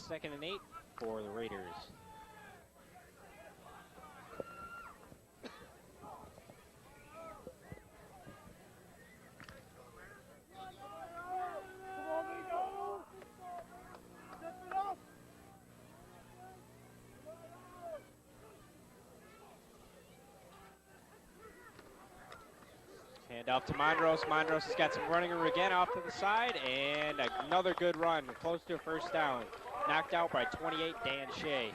2nd and 8 for the Raiders. Hand off to Monros. Monros has got some running room again off to the side, and another good run, close to a first down. Knocked out by 28, Dan Shea.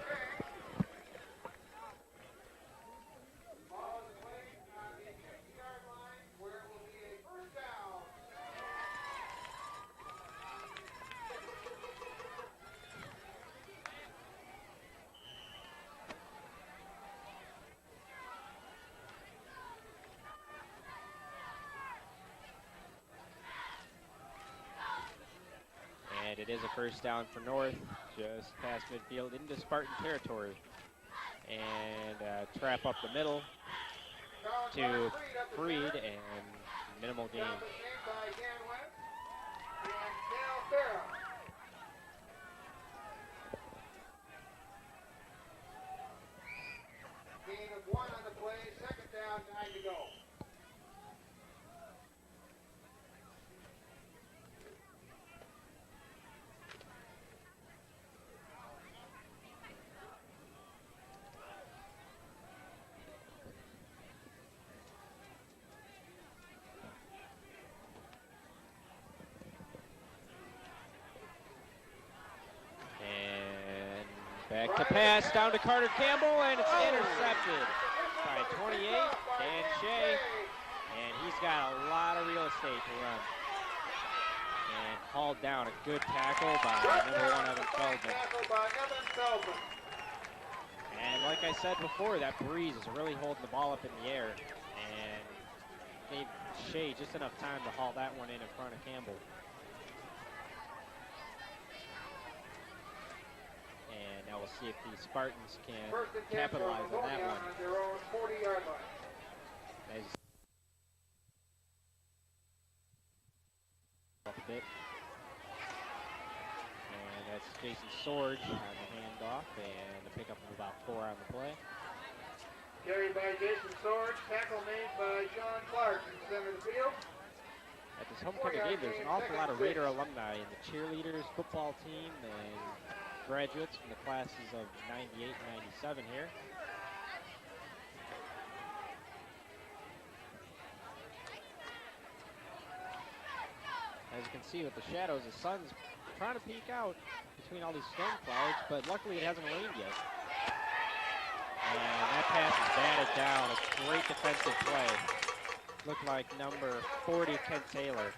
And it is a first down for North, just past midfield into Spartan territory. And trap up the middle to Freed, and minimal gain. Gain of 1 on the play, 2nd down, 9 to go. Back to pass, down to Carter Campbell, and it's intercepted by 28, Dan Shea, and he's got a lot of real estate to run. And hauled down, a good tackle by number 1, Evan Feldman. And like I said before, that breeze is really holding the ball up in the air, and gave Shea just enough time to haul that one in front of Campbell. Now we'll see if the Spartans can capitalize on that one. On their own 40-yard line. Off a bit. And that's Jason Sorge on the handoff, and a pickup of about 4 on the play. Carried by Jason Sorge, tackle made by John Clark in the center of the field. At this homecoming game, there's an awful lot of Raider alumni in the cheerleaders, football team, and graduates from the classes of 98 and 97 here. As you can see with the shadows, the sun's trying to peek out between all these storm clouds, but luckily it hasn't rained yet. And that pass is batted down. A great defensive play. Looked like number 40, Kent Taylor.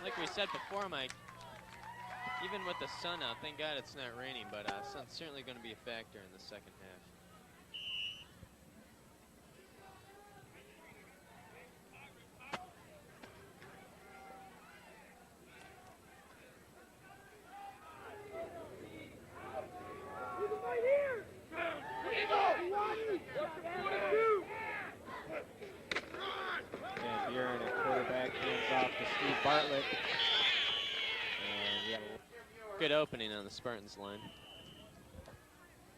Like we said before, Mike, even with the sun out, thank God it's not raining, but sun's certainly going to be a factor in the second half. And Buren at quarterback, hands off to Steve Bartlett. And yeah. Good opening on the Spartans line.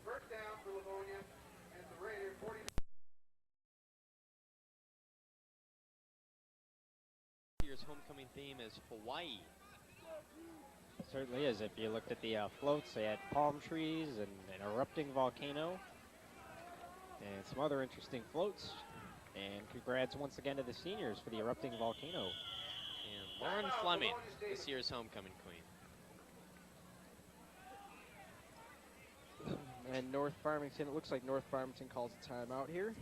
First down for Livonia and the Raiders 40. Year's homecoming theme is Hawaii. Certainly is. If you looked at the floats, they had palm trees and an erupting volcano and some other interesting floats. And congrats once again to the seniors for the erupting volcano. And Lauren Fleming, this year's homecoming queen. And North Farmington, it looks like North Farmington calls a timeout here.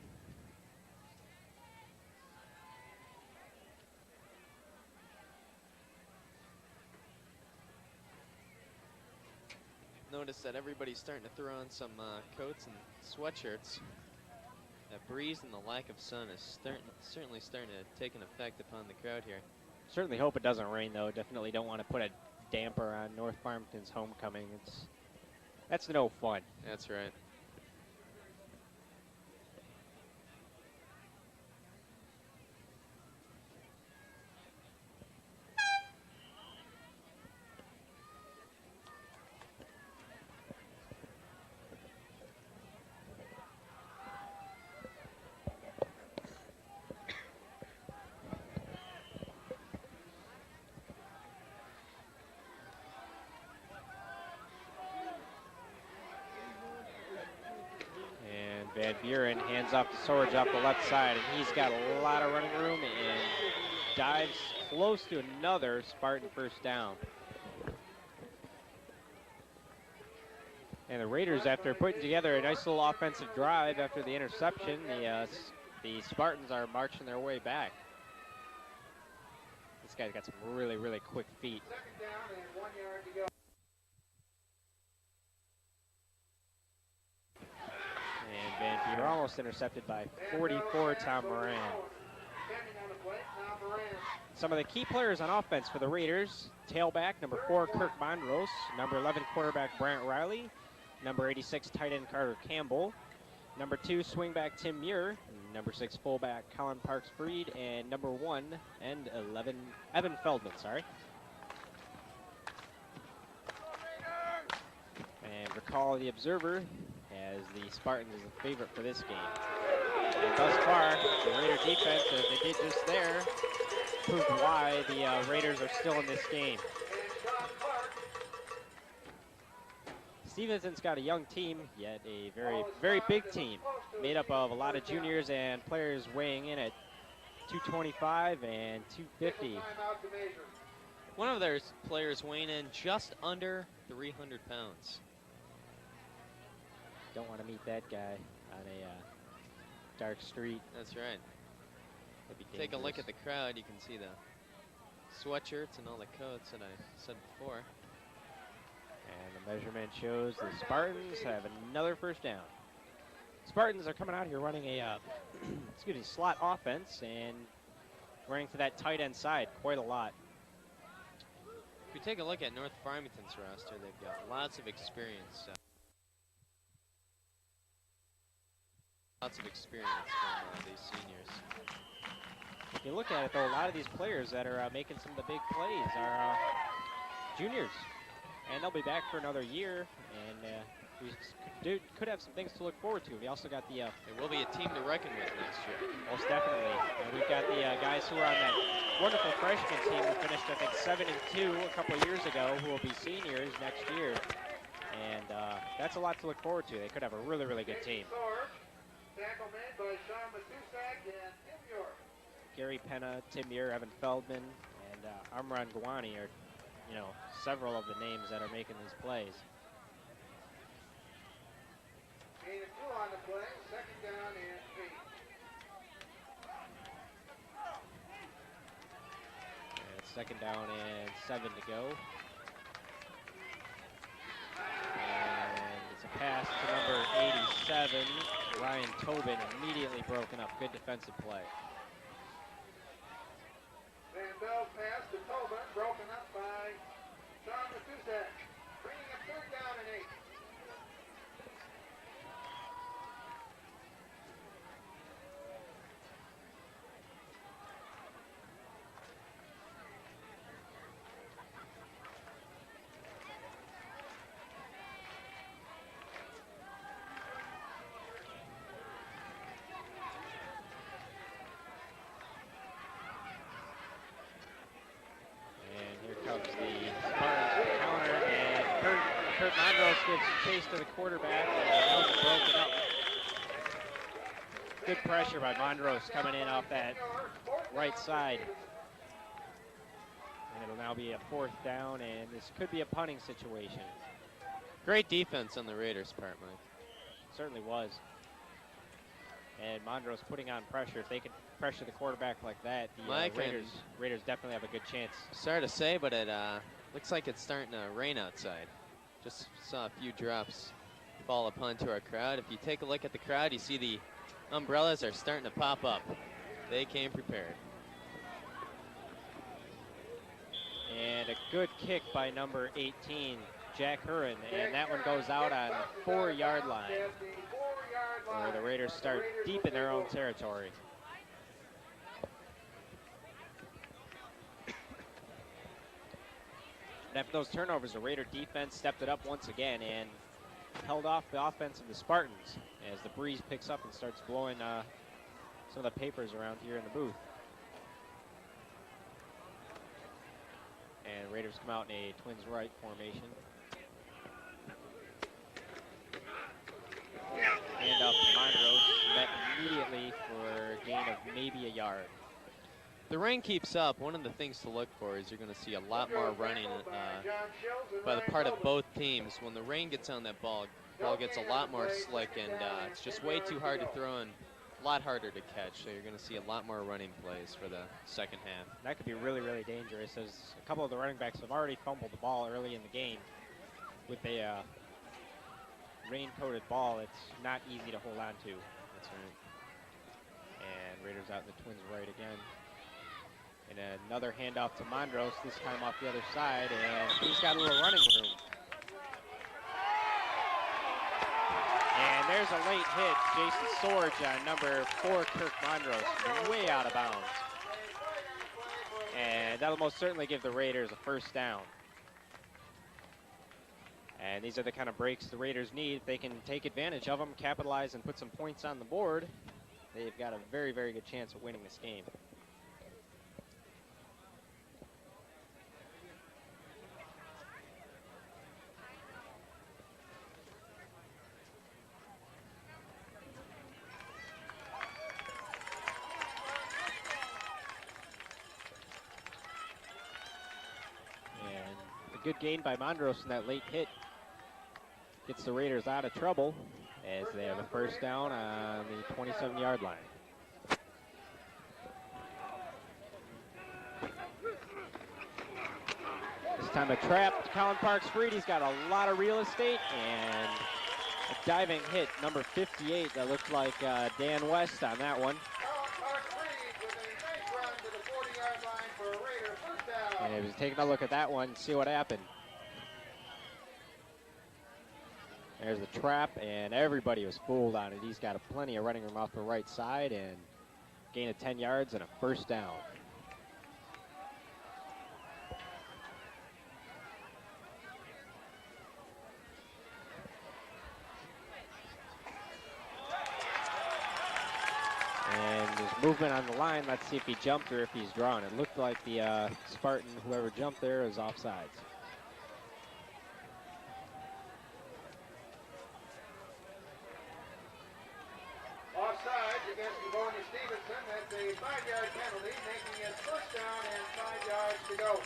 Notice that everybody's starting to throw on some coats and sweatshirts. That breeze and the lack of sun is certainly starting to take an effect upon the crowd here. Certainly hope it doesn't rain, though. Definitely don't want to put a damper on North Farmington's homecoming. That's no fun. That's right. Van Buren hands off to Sorge off the left side, and he's got a lot of running room and dives close to another Spartan first down. And the Raiders, after putting together a nice little offensive drive after the interception, the Spartans are marching their way back. This guy's got some really, really quick feet. Second down and 1 yard to go. And Van Buren almost intercepted by 44, Tom Moran. Standing on the plate, Tom Moran. Some of the key players on offense for the Raiders: tailback number 4, Kirk Mondros; number 11, quarterback Brant Riley; number 86, tight end Carter Campbell; number 2, swingback Tim Muir; number 6, fullback Colin Parks-Freed; and number 1 and 11, Evan Feldman. And recall the observer, as the Spartans is the favorite for this game. And thus far, the Raider defense, as they did just there, proved why the Raiders are still in this game. Stevenson's got a young team, yet a very, very big team, made up of a lot of juniors and players weighing in at 225 and 250. One of their players weighing in just under 300 pounds. Don't want to meet that guy on a dark street. That's right. That'd be Take a look dangerous. at the crowd. You can see the sweatshirts and all the coats that I said before. And the measurement shows the Spartans have another first down. Spartans are coming out here running a slot offense and running to that tight end side quite a lot. If you take a look at North Farmington's roster, they've got lots of experience. Lots of experience from these seniors. If you look at it, though, a lot of these players that are making some of the big plays are juniors. And they'll be back for another year, and we could have some things to look forward to. We also got the... It will be a team to reckon with next year. Most definitely. And we've got the guys who are on that wonderful freshman team who finished, I think, 7-2 a couple of years ago, who will be seniors next year. And that's a lot to look forward to. They could have a really, really good team. Tackle made by Sean Matusak and Tim York. Gary Penna, Tim Muir, Evan Feldman, and Amran Gawani are, several of the names that are making these plays. Gain of 2 on the play, second down and 8. And it's second down and 7 to go. And it's a pass to number 87, Ryan Tobin, immediately broken up. Good defensive play. Van Bell's pass to Tobin, broken up by Sean Matusak, bringing up third down and 8. Kurt Mondros gives chase to the quarterback, and that was broken up. Good pressure by Mondros coming in off that right side. And it'll now be a 4th down, and this could be a punting situation. Great defense on the Raiders' part, Mike. Certainly was. And Mondros putting on pressure. If they can pressure the quarterback like that, the Raiders definitely have a good chance. Sorry to say, but it looks like it's starting to rain outside. Just saw a few drops fall upon to our crowd. If you take a look at the crowd, you see the umbrellas are starting to pop up. They came prepared. And a good kick by number 18, Jack Hurren, and that one goes out on the 4-yard line, where the Raiders start deep in their own territory. And after those turnovers, the Raider defense stepped it up once again and held off the offense of the Spartans as the breeze picks up and starts blowing some of the papers around here in the booth. And Raiders come out in a twins right formation. Hand up to Mondros. immediately for a gain of maybe a yard. The rain keeps up. One of the things to look for is you're going to see a lot more running by the part of both teams. When the rain gets on that ball gets a lot more slick, and it's just way too hard to throw and a lot harder to catch. So you're going to see a lot more running plays for the second half. That could be really, really dangerous, as a couple of the running backs have already fumbled the ball early in the game. With a rain-coated ball, it's not easy to hold on to. That's right. And Raiders out in the Twins' right again. And another handoff to Mondros, this time off the other side, and he's got a little running room. And there's a late hit. Jason Sorge on number 4, Kirk Mondros, way out of bounds. And that'll most certainly give the Raiders a first down. And these are the kind of breaks the Raiders need. If they can take advantage of them, capitalize, and put some points on the board, they've got a very, very good chance of winning this game. And a good gain by Mondros in that late hit gets the Raiders out of trouble as they have a first down on the 27-yard line. This time a trap. Colin Parks freed. He's got a lot of real estate, and a diving hit, number 58. That looked like Dan West on that one. And he was taking a look at that one, see what happened. There's the trap, and everybody was fooled on it. He's got plenty of running room off the right side, and gain of 10 yards and a first down. And there's movement on the line. Let's see if he jumped or if he's drawn. It looked like the Spartan, whoever jumped there, is offsides. Offsides against Livonia Stevenson. That's a 5-yard penalty, making it first down and 5 yards to go.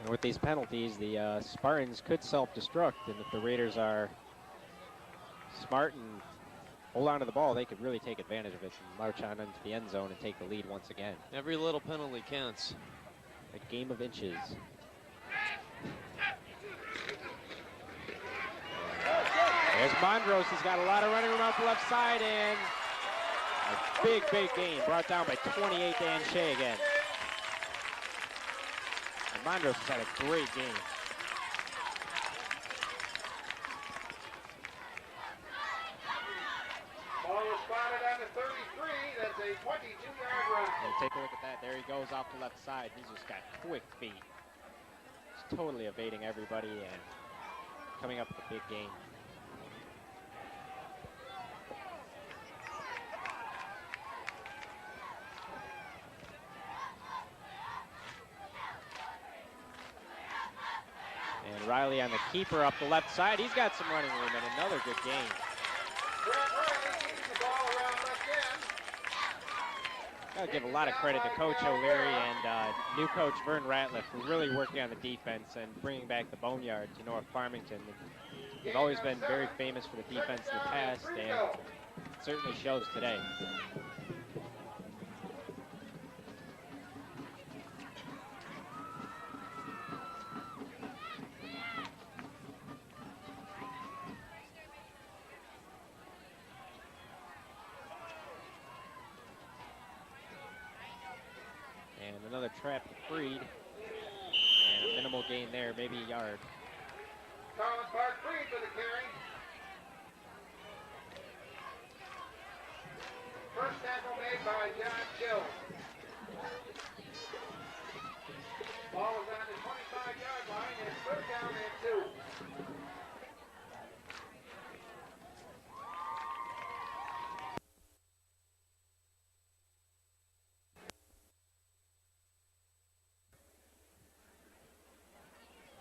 And with these penalties, the Spartans could self-destruct, and if the Raiders are smart and hold on to the ball, they could really take advantage of it and march on into the end zone and take the lead once again. Every little penalty counts. A game of inches. There's Mondros. He's got a lot of running room out the left side, and a big, big gain. Brought down by 28, Dan Shea again. And Mondros has had a great game. Ball was spotted on the 33. That's a 22-yard run. And take a look at that. There he goes off the left side. He's just got quick feet. He's totally evading everybody and coming up with a big gain. And Riley on the keeper up the left side. He's got some running room and another good gain. Brett Riley keeping the ball around left end. Gotta give a lot of credit to Coach O'Leary and new coach Vern Ratliff, who's really working on the defense and bringing back the boneyard to North Farmington. They've always been very famous for the defense in the past, and it certainly shows today. And another trap to Freed. And a minimal gain there, maybe a yard. Colin Park Freed for the carry. First tackle made by John Chill. Ball is on the 25-yard line, and it's first down and 2.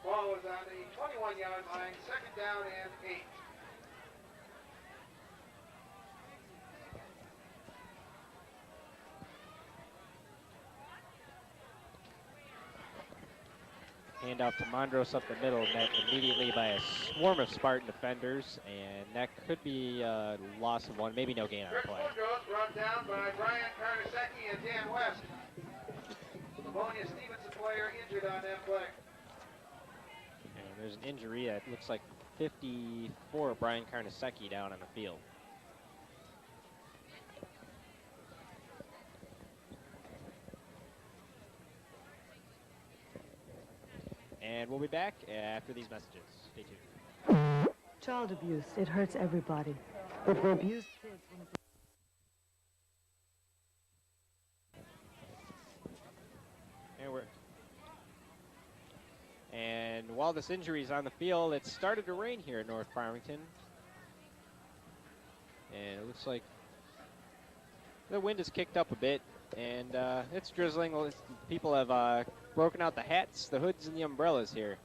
Ball is on the 21-yard line, second down and 8. Handoff to Mondros up the middle, met immediately by a swarm of Spartan defenders, and that could be a loss of one, maybe no gain on the play. Mondros brought down by Brian Karnasecki and Dan West. Livonia Stevenson player injured on that play. And there's an injury that looks like 54, Brian Karnasecki down on the field. And we'll be back after these messages. Stay tuned. Child abuse, it hurts everybody. But for abused kids, when it's And while this injury is on the field, it started to rain here at North Farmington. And it looks like the wind has kicked up a bit, and it's drizzling. People have broken out the hats, the hoods, and the umbrellas here.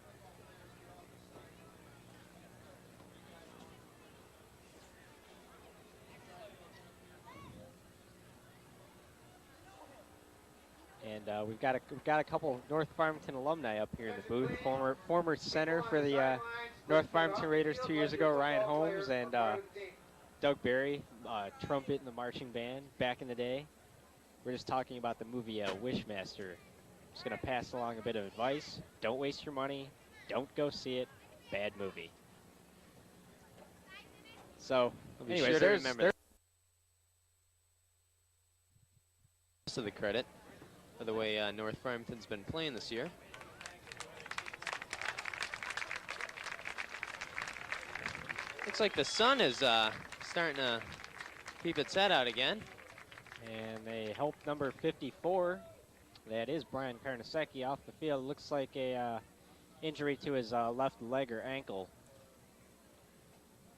And we've got a couple North Farmington alumni up here in the booth. Former center for the North Farmington Raiders 2 years ago, Ryan Holmes, and Doug Berry, trumpet in the marching band back in the day. We're just talking about the movie Wishmaster. Just gonna pass along a bit of advice. Don't waste your money. Don't go see it. Bad movie. So, anyways, sure to there's remember that. Most of the credit for the way North Farmington's been playing this year. Looks like the sun is starting to peep its head out again. And they help number 54. That is Brian Karnasecki off the field. Looks like a injury to his left leg or ankle.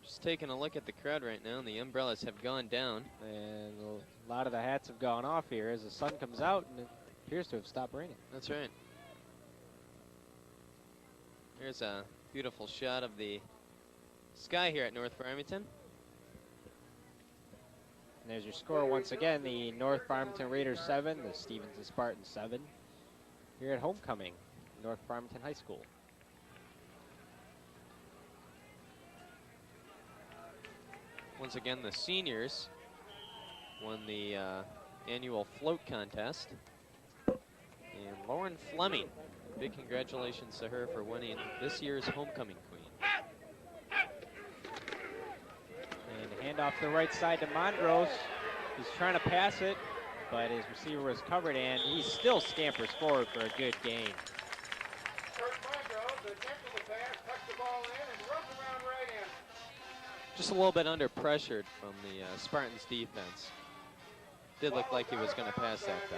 Just taking a look at the crowd right now, and the umbrellas have gone down. And a lot of the hats have gone off here as the sun comes out, and it appears to have stopped raining. That's right. There's a beautiful shot of the sky here at North Farmington. And there's your score once again, the North Farmington Raiders 7, the Stevenson Spartans 7, here at homecoming, North Farmington High School. Once again, the seniors won the annual float contest. And Lauren Fleming, big congratulations to her for winning this year's homecoming queen. And a handoff to the right side to Mondros. He's trying to pass it, but his receiver was covered, and he still scampers forward for a good gain. Kurt Mondros attempted the pass, tucked the ball in, and runs around right in. Just a little bit under pressured from the Spartans defense. Did look like he was going to pass that though.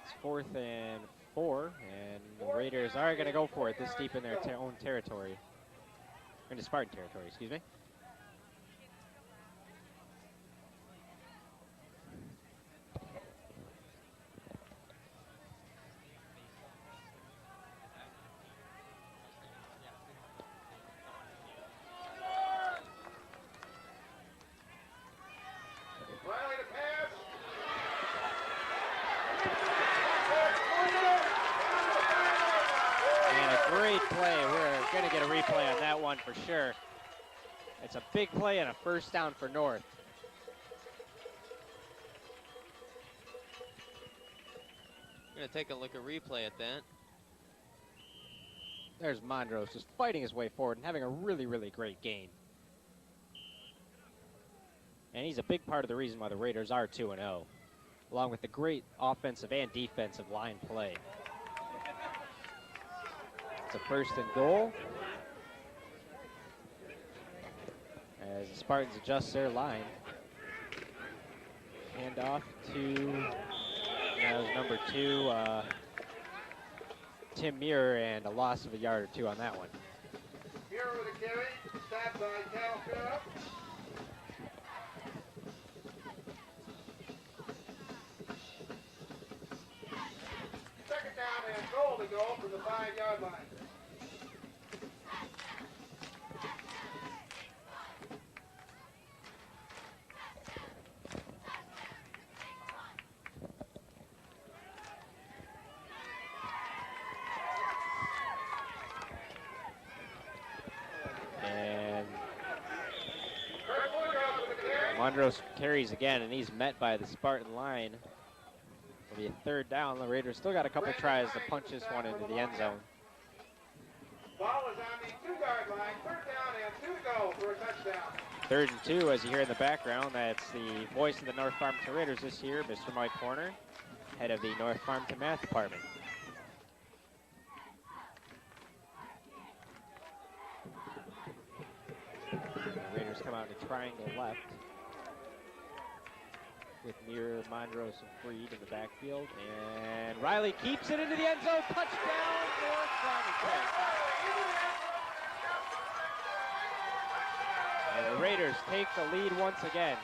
It's 4th and 4, and the Raiders are going to go for it this deep in their own territory. Into Spartan territory, excuse me. Riley to pass. And a great play. We're going to get a replay on that one for sure. It's a big play and a first down for North. We're going to take a look at replay at that. There's Mondros just fighting his way forward and having a really, really great game. And he's a big part of the reason why the Raiders are 2-0, along with the great offensive and defensive line play. It's a 1st and goal, as the Spartans adjust their line. Hand off to number 2, Tim Muir, and a loss of a yard or 2 on that one. Here with a carry, stopped by Cal Phillips. Second down and goal to go from the 5-yard line. Monroe carries again, and he's met by the Spartan line. It'll be a third down. The Raiders still got a couple tries to punch this one into the end zone. Ball is on the 2-yard line. Third down and 2 to go for a touchdown. 3rd and 2, as you hear in the background. That's the voice of the North Farmington Raiders this year, Mr. Mike Horner, head of the North Farmington Math Department. The Raiders come out in a triangle left with Muir, Monroe, and Freed in the backfield. And Riley keeps it into the end zone. Touchdown, North Farmington. And the Raiders take the lead once again.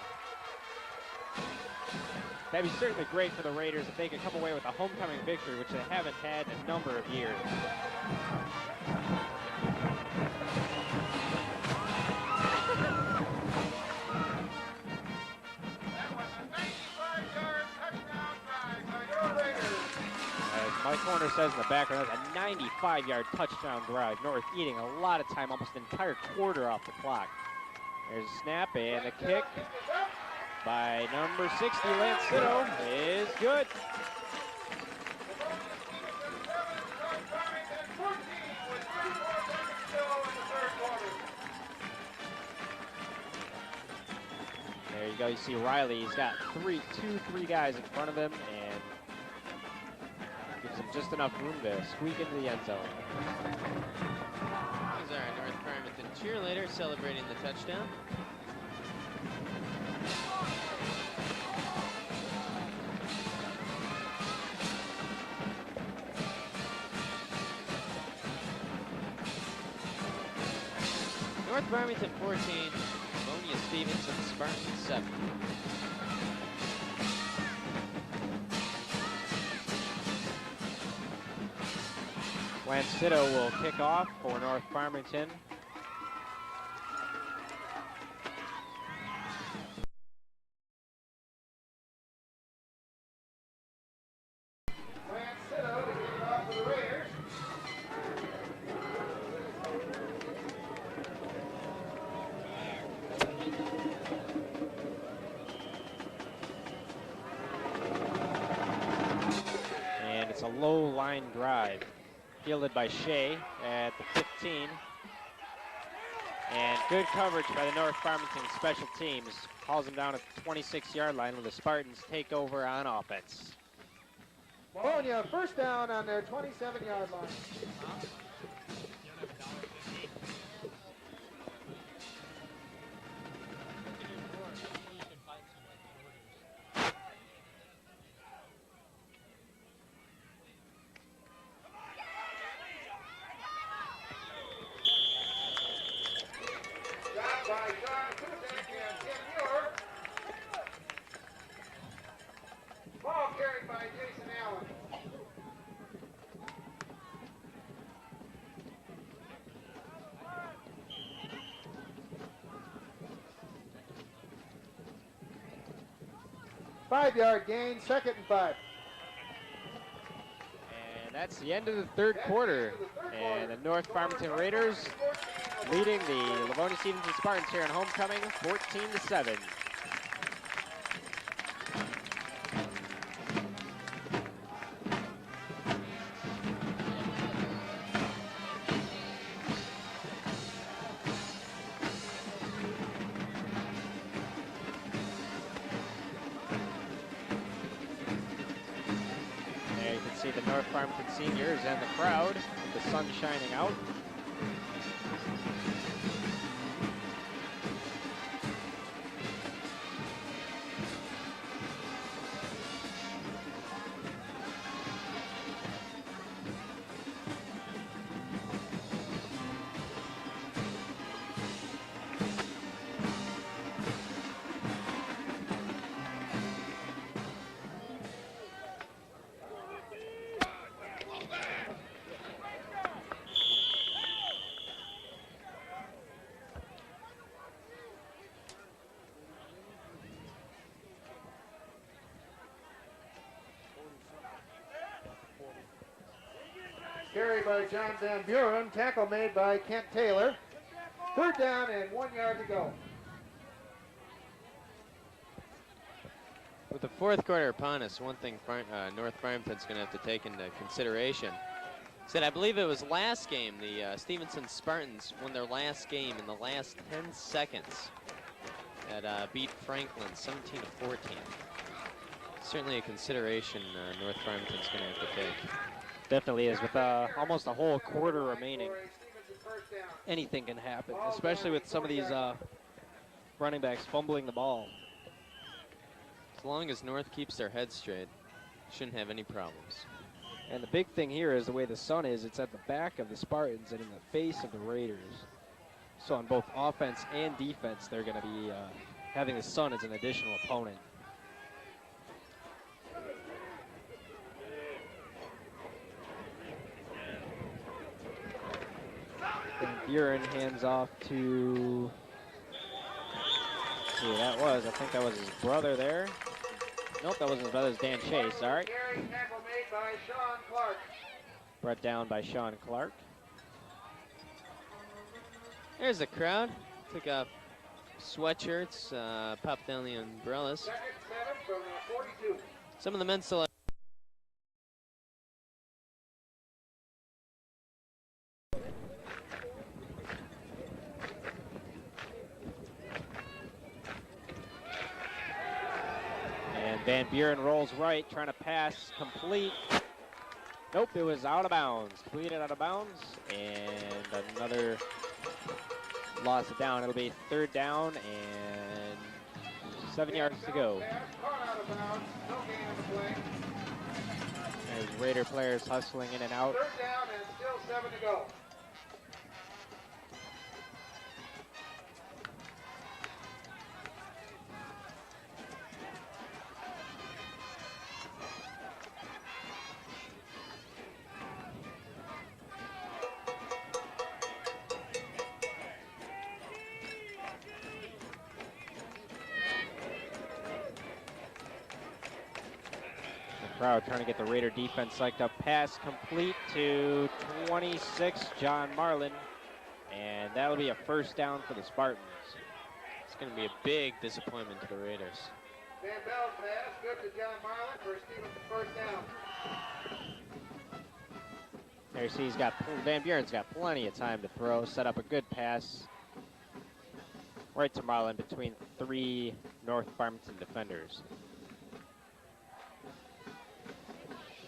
That'd be certainly great for the Raiders if they could come away with a homecoming victory, which they haven't had in a number of years. Mike Horner says in the background, that's a 95-yard touchdown drive. North eating a lot of time, almost an entire quarter off the clock. There's a snap and a kick by number 60, Lance Sitto, is good. There you go, you see Riley, he's got three guys in front of him, and gives him just enough room to squeak into the end zone. There's our North Farmington cheerleader celebrating the touchdown. North Farmington 14, Livonia Stevenson, Spartan 7. Lance Sitto will kick off for North Farmington. Lance Sitto to kick off for the Raiders. And it's a low line drive. Fielded by Shea at the 15. And good coverage by the North Farmington special teams. Calls him down at the 26-yard line when the Spartans take over on offense. Livonia first down on their 27-yard line. Ball carried by Jason Allen. Five-yard gain, 2nd and 5. And that's the end of the third quarter. And the North Farmington Raiders leading the Livonia Stevenson Spartans here in homecoming 14-7. There you can see the North Farmington seniors and the crowd with the sun shining out. Carried by John Van Buren. Tackle made by Kent Taylor. Third down and 1 yard to go. With the fourth quarter upon us, one thing North Farmington's going to have to take into consideration. Said, I believe it was last game, the Stevenson Spartans won their last game in the last 10 seconds that beat Franklin 17-14. Certainly a consideration North Farmington's going to have to take. Definitely is, with almost a whole quarter remaining. Anything can happen, especially with some of these running backs fumbling the ball. As long as North keeps their head straight, shouldn't have any problems. And the big thing here is the way the sun is. It's at the back of the Spartans and in the face of the Raiders. So on both offense and defense, they're going to be having the sun as an additional opponent. And Buren hands off to, let's see who that was. I think that was his brother there. Nope, that wasn't his brother. It was Dan Chase, sorry. Tackle made by Sean Clark. Brought down by Sean Clark. There's the crowd. Took off sweatshirts, popped down the umbrellas. Second 7 from 42. Some of the men still have Van Buren rolls right, trying to pass, complete. Nope, it was out of bounds. Completed out of bounds, and another loss of down. It'll be third down and 7 yards to go. As Raider players hustling in and out. Third down and still 7 to go. Crowd trying to get the Raider defense psyched up. Pass complete to 26, John Marlin. And that'll be a first down for the Spartans. It's going to be a big disappointment to the Raiders. Van Bell's pass, good to John Marlin for Stevenson first down. There you see he's got, Van Buren's got plenty of time to throw. Set up a good pass right to Marlin between 3 North Farmington defenders.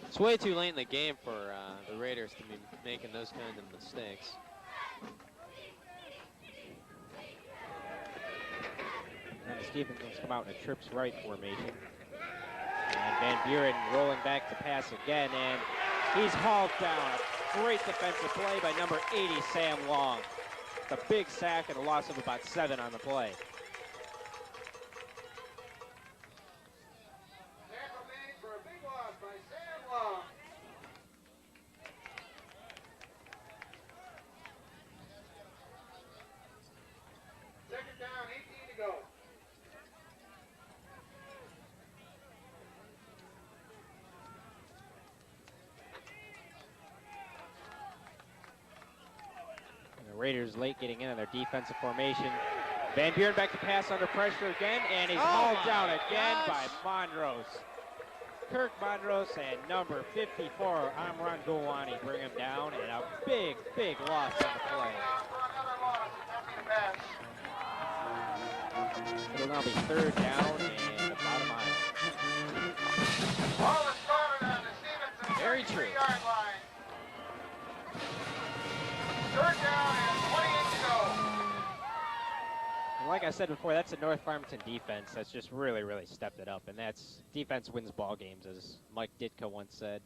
It's way too late in the game for the Raiders to be making those kinds of mistakes. And the Stevensons come out in a trips right formation. And Van Buren rolling back to pass again, and he's hauled down. A great defensive play by number 80, Sam Long. It's a big sack and a loss of about 7 on the play. Tackle made for a big loss by Sam Long. Second down, 18 to go. And the Raiders late getting in on their defensive formation. Van Buren back to pass under pressure again, and he's hauled down again by Monrose. Kirk Monrose and number 54, Amran Gowani, bring him down, and a big, big loss on the play. It'll now be third down and about a mile. Ball is started on the Stevenson Very true. 33-yard line. Third down and 28 to go. And like I said before, that's a North Farmington defense that's just really, really stepped it up. And that's defense wins ball games, as Mike Ditka once said.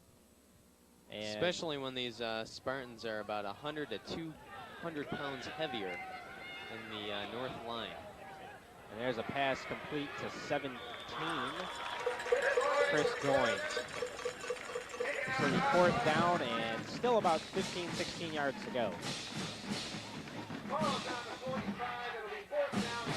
And Especially when these Spartans are about 100 to 200 pounds heavier than the North line. And there's a pass complete to 17, Chris Goins. So the fourth down and still about 15, 16 yards to go. Ball is on the 45. It'll be fourth down.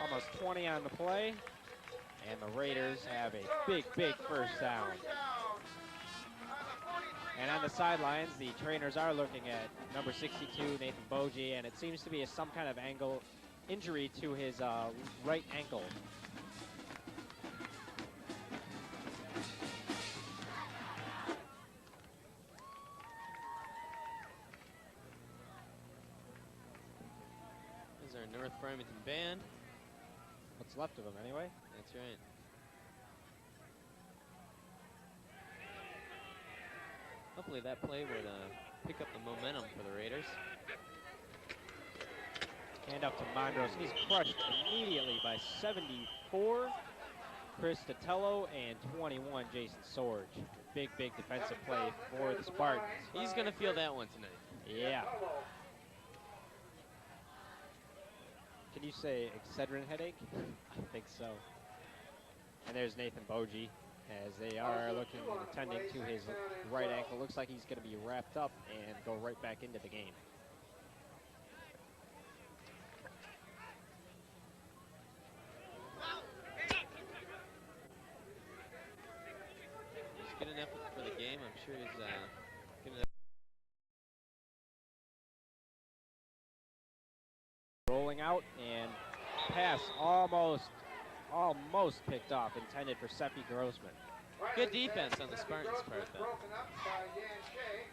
Almost 20 on the play. And the Raiders have a big, big first down. And on the sidelines, the trainers are looking at number 62, Nathan Bogie, and it seems to be some kind of injury to his right ankle. There's our North Farmington band. What's left of him, anyway. That's right. Hopefully that play would pick up the momentum for the Raiders. Hand up to Mondros. He's crushed immediately by 74, Chris Tatello, and 21, Jason Sorge. Big, big defensive play for the Spartans. He's going to feel that one tonight. Yeah. Can you say Excedrin headache? I think so. And there's Nathan Bogie as they are attending to his right ankle. Looks like he's going to be wrapped up and go right back into the game. He's good enough for the game. I'm sure he's good enough. Rolling out and pass almost picked off, intended for Seppi Grossman. Good defense on the Spartans' part, though. Broken up by Dan Shea.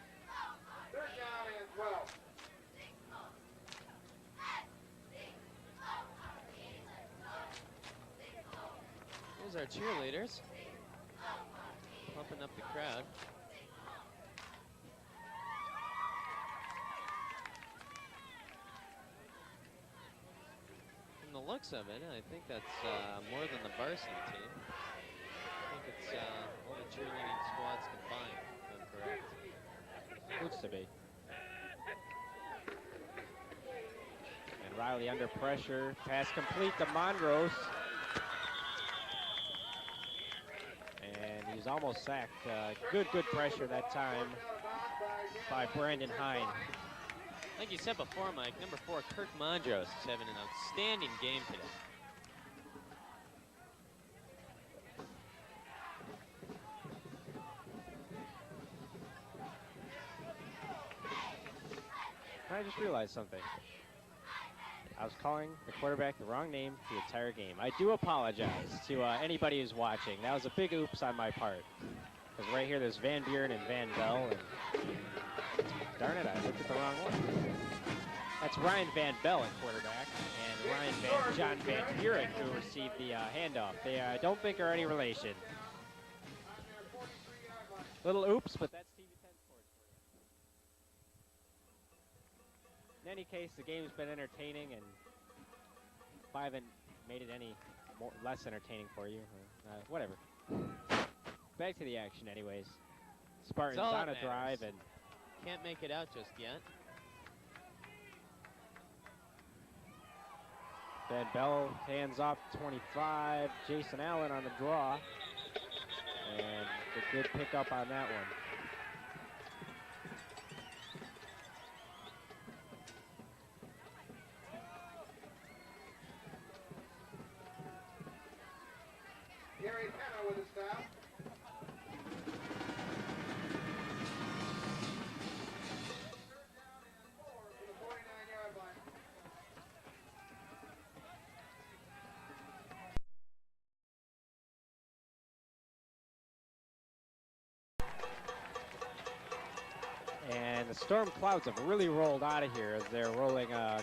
3rd down and 12. There's our cheerleaders, pumping up the crowd. From the looks of it, I think that's more than the varsity team. I think it's all the cheerleading squads combined, if I'm correct. Looks to be. And Riley under pressure. Pass complete to Mondros. And he's almost sacked. Good pressure that time by Brandon Hine. Like you said before, Mike, number 4, Kirk Mondros, is having an outstanding game today. I just realized something. I was calling the quarterback the wrong name the entire game. I do apologize to anybody who's watching. That was a big oops on my part. Because right here there's Van Buren and Van Bell. And darn it, I looked at the wrong one. That's Ryan Van Bell at quarterback. And John Van Buren who received the handoff. They don't think are any relation. Little oops, but that's TV 10 Sports for you. In any case, the game's been entertaining, and if I haven't made it any less entertaining for you, whatever. Back to the action anyways. Spartans on a drive, and can't make it out just yet. Van Bell hands off 25. Jason Allen on the draw. And a good pickup on that one. Gary Penna with a stop. For the 49-yard line. And the storm clouds have really rolled out of here as they're rolling down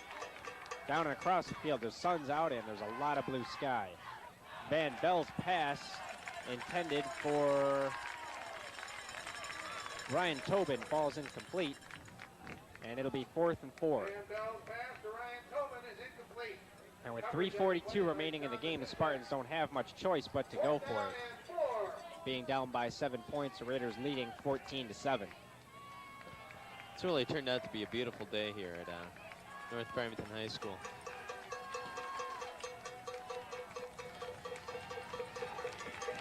and across the field. The sun's out and there's a lot of blue sky. Van Bell's pass intended for Ryan Tobin falls incomplete. And it'll be 4th and 4. Van Bell's pass to Ryan Tobin is incomplete. And with 3:42 remaining in the game, the Spartans don't have much choice but to go for it. Being down by 7 points, the Raiders leading 14-7. It's really turned out to be a beautiful day here at North Farmington High School.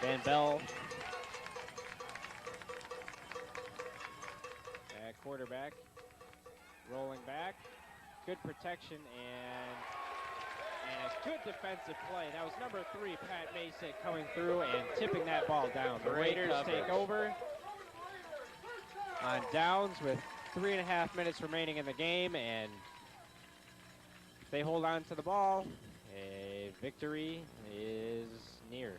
Van Bell at quarterback, rolling back, good protection and a good defensive play. That was number 3, Pat Masick, coming through and tipping that ball down. The Raiders take over on downs with 3.5 minutes remaining in the game, and if they hold on to the ball, a victory is near.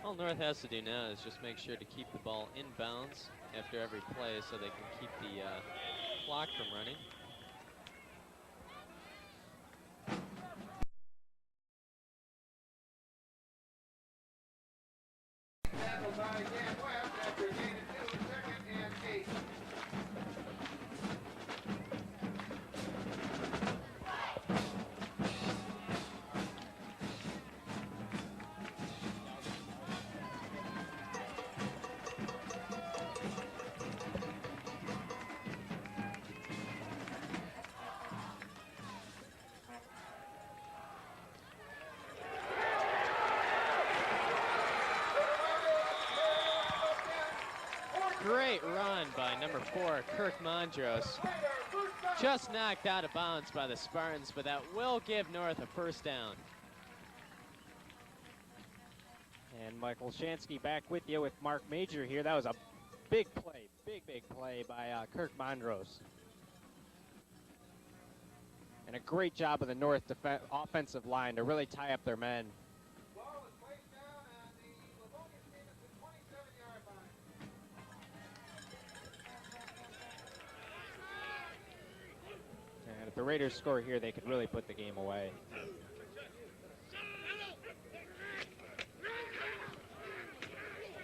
All North has to do now is just make sure to keep the ball in bounds after every play so they can keep the clock from running. Tackled by Dan Webb after a gain of 2, 2nd and 8. Great run by number 4, Kirk Mondros. Just knocked out of bounds by the Spartans, but that will give North a first down. And Michael Shansky back with you with Mark Major here. That was a big play, big play by Kirk Mondros. And a great job of the North offensive line to really tie up their men. Ball is placed down on the Livonia Stevenson 27-yard line. And if the Raiders score here, they could really put the game away.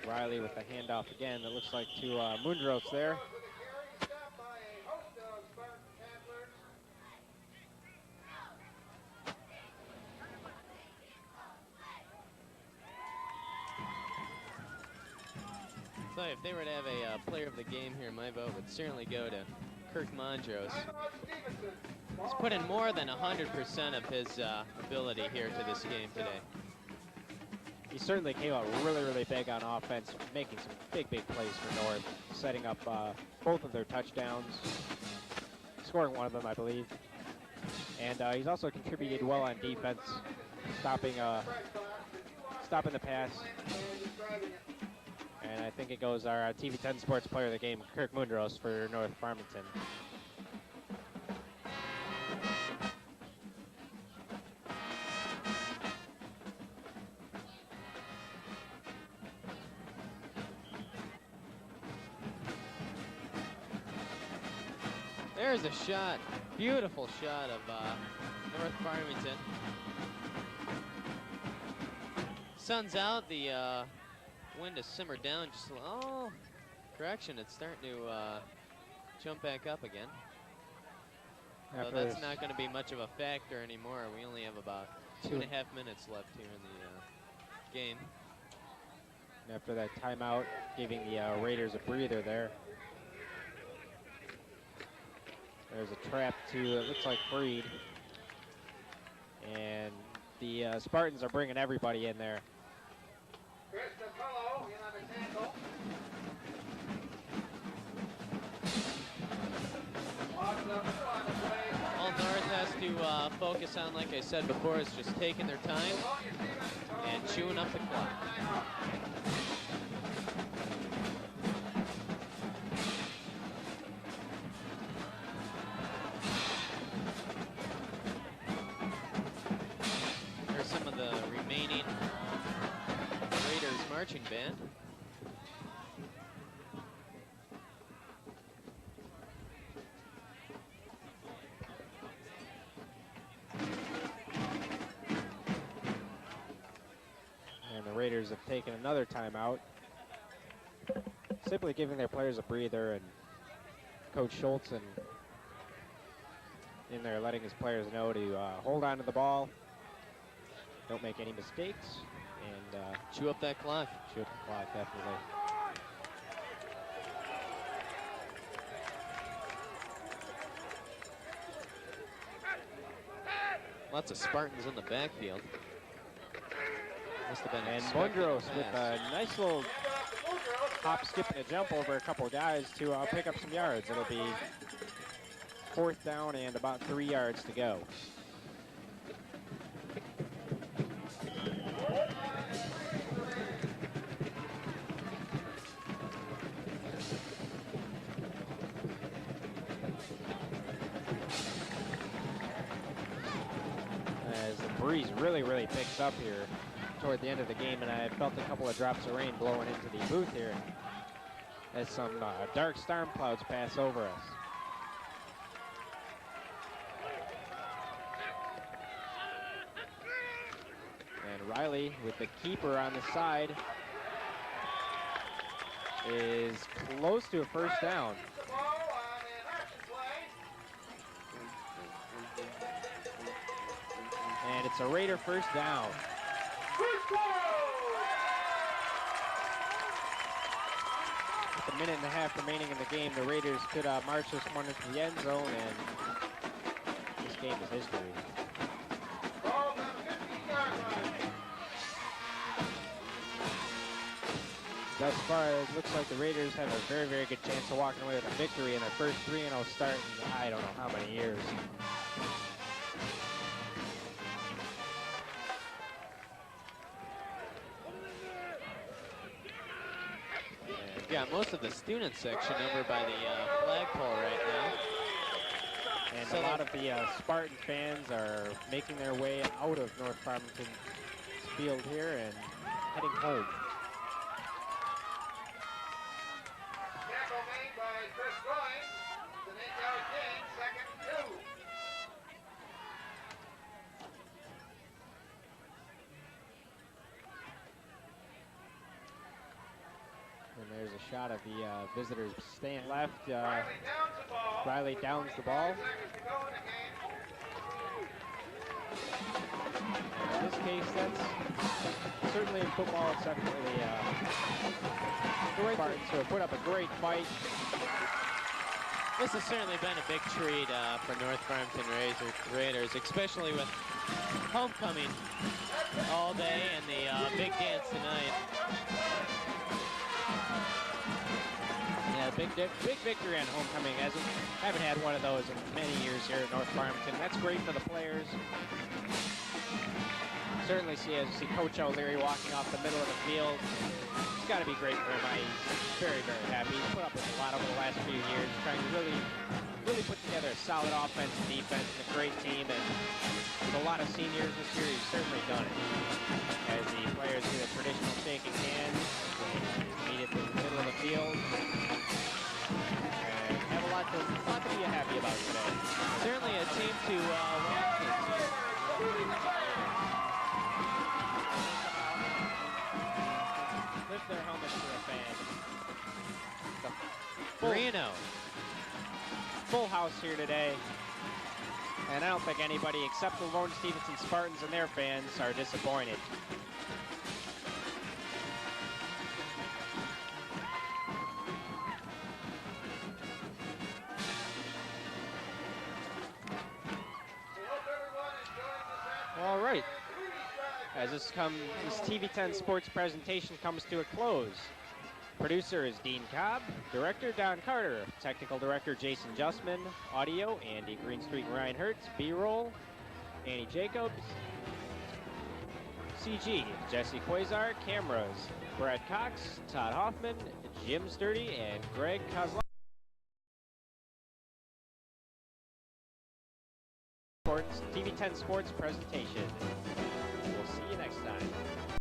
Riley with the handoff again. That looks like to Mundros there. With a carry, stopped by a host of Spartan tacklers. So if they were to have a player of the game here, my vote would certainly go to Kirk Mondros. Stevenson. He's put in more than 100% of his ability here to this game today. He certainly came out really big on offense, making some big plays for North, setting up both of their touchdowns, scoring one of them, I believe. And he's also contributed well on defense, stopping the pass. And I think it goes our TV 10 Sports Player of the Game, Kirk Mundros for North Farmington. There's a shot, beautiful shot of North Farmington. Sun's out, the wind has simmered down just a little. Oh, correction, it's starting to jump back up again. So that's not going to be much of a factor anymore. We only have about 2.5 minutes left here in the game. And after that timeout, giving the Raiders a breather there. There's a trap to, it looks like Freed. And the Spartans are bringing everybody in there. Chris DePello in on the tackle. All North has to focus on, like I said before, is just taking their time and chewing up the clock. There's some of the remaining Raiders marching band. Raiders have taken another timeout, simply giving their players a breather, and Coach Schultz in there letting his players know to hold on to the ball, don't make any mistakes, and chew up that clock. Chew up the clock, definitely. Lots of Spartans in the backfield. Must have been and Mundros with a nice little hop, skip, and a jump over a couple guys to pick up some yards. It'll be 4th down and about 3 yards to go. As the breeze really picks up here toward the end of the game, and I felt a couple of drops of rain blowing into the booth here as some dark storm clouds pass over us. And Riley with the keeper on the side is close to a 1st down. And it's a Raider 1st down. With a minute and a half remaining in the game, the Raiders could march this one into the end zone, and this game is history. Thus far, it looks like the Raiders have a very good chance of walking away with a victory in their first 3-0 start in I don't know how many years. Got most of the student section over by the flagpole right now. And so a lot of the Spartan fans are making their way out of North Farmington field here and heading home. Tackle made by Chris Grimes. It's an 8-yard gain, 2nd and 2. And there's a shot of the visitors stand left. Riley downs the ball. Riley downs the ball. 5 seconds to go in the game. In this case, that's certainly in football, it's definitely the Spartans who have put up a great fight. This has certainly been a big treat for North Farmington Raiders, especially with homecoming all day and the big dance tonight. Yeah, big victory on homecoming. Haven't had one of those in many years here at North Farmington. That's great for the players. Certainly as you see Coach O'Leary walking off the middle of the field. It's got to be great for him. He's very happy. He's put up with a lot over the last few years, trying to really put together a solid offense and defense and a great team. And with a lot of seniors this year, he's certainly done it. As the players do the traditional shaking hands, meet at the middle of the field. And have a lot to be happy about today. Certainly a team to lift their helmets to the fans. Marino. Full house here today. And I don't think anybody except the Livonia Stevenson Spartans and their fans are disappointed. All right. As this TV10 sports presentation comes to a close. Producer is Dean Cobb, Director Don Carter, Technical Director Jason Justman, Audio Andy Greenstreet and Ryan Hertz, B-Roll Annie Jacobs, CG Jesse Quasar, Cameras Brad Cox, Todd Hoffman, Jim Sturdy, and Greg Kozlowski.